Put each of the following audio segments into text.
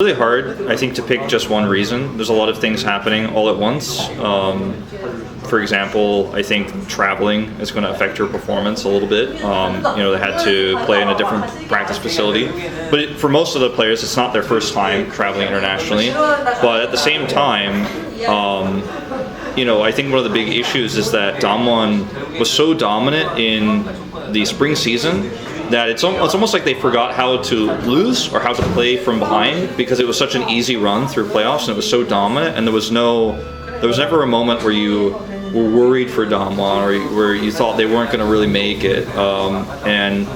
Really hard, I think, to pick just one reason. There's a lot of things happening all at once. For example, I think traveling is going to affect your performance a little bit. They had to play in a different practice facility, but for most of the players, it's not their first time traveling internationally. But at the same time, I think one of the big issues is that Damwon was so dominant in the spring season that it's almost like they forgot how to lose or how to play from behind, because it was such an easy run through playoffs and it was so dominant, and there was never a moment where you were worried for Damwon or where you thought they weren't going to really make it. And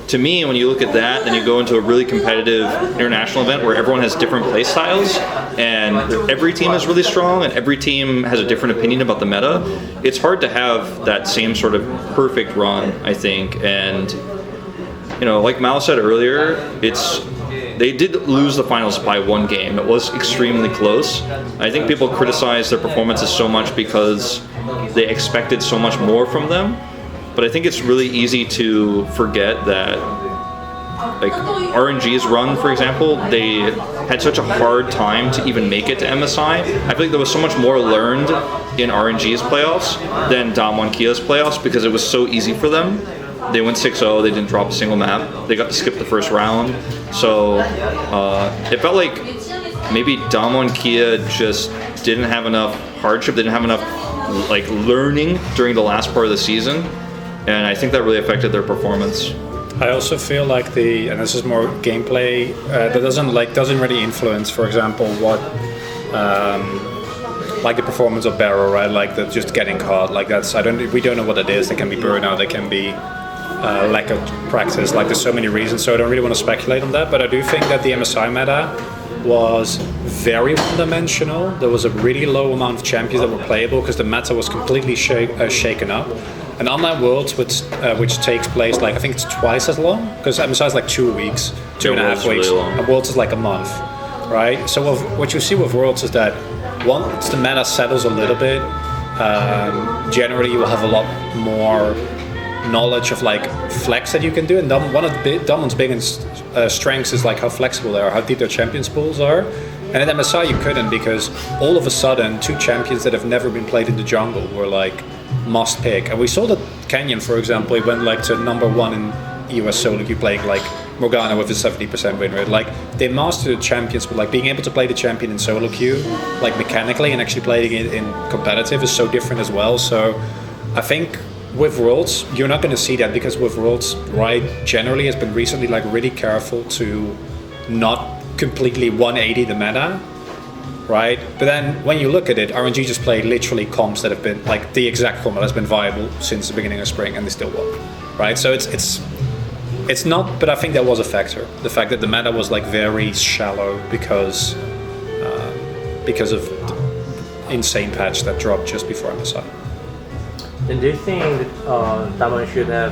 to me, when you look at that, then you go into a really competitive international event where everyone has different play styles and every team is really strong and every team has a different opinion about the meta. It's hard to have that same sort of perfect run, I think. And like Mal said earlier, they did lose the finals by one game. It was extremely close. I think people criticize their performances so much because they expected so much more from them. But I think it's really easy to forget that, like RNG's run, for example, they had such a hard time to even make it to MSI. I feel like there was so much more learned in RNG's playoffs than Damwon Kia's playoffs because it was so easy for them. They went 6-0, they didn't drop a single map. They got to skip the first round. So it felt like maybe Damwon Kia just didn't have enough hardship, didn't have enough learning during the last part of the season. And I think that really affected their performance. I also feel like and this is more gameplay, that doesn't really influence, for example, what the performance of Barrow, right? Like just getting caught, we don't know what it is. There can be burnout, there can be lack of practice. There's so many reasons, so I don't really want to speculate on that. But I do think that the MSI meta was very one-dimensional. There was a really low amount of champions that were playable because the meta was completely shaken up. And online Worlds, which takes place I think it's twice as long, because MSI is 2 weeks, 2.5 weeks, really, and Worlds is a month, right? So what you see with Worlds is that once the meta settles a little bit, generally you will have a lot more knowledge of flex that you can do, and one of Damwon's biggest strengths is how flexible they are, how deep their champions pools are. And at MSI you couldn't, because all of a sudden 2 champions that have never been played in the jungle were must pick. And we saw that Canyon, for example, he went to number 1 in US solo queue playing Morgana with a 70% win rate. They mastered the champions, but being able to play the champion in solo queue mechanically and actually playing it in competitive is so different as well. So I think with Worlds you're not going to see that, because with Worlds, right, generally has been recently really careful to not completely 180 the meta, right? But then when you look at it, RNG just played literally comps that have been the exact comp that has been viable since the beginning of spring, and they still won, right? So it's not, but I think that was a factor. The fact that the meta was very shallow because of the insane patch that dropped just before MSI. And do you think Damwon should have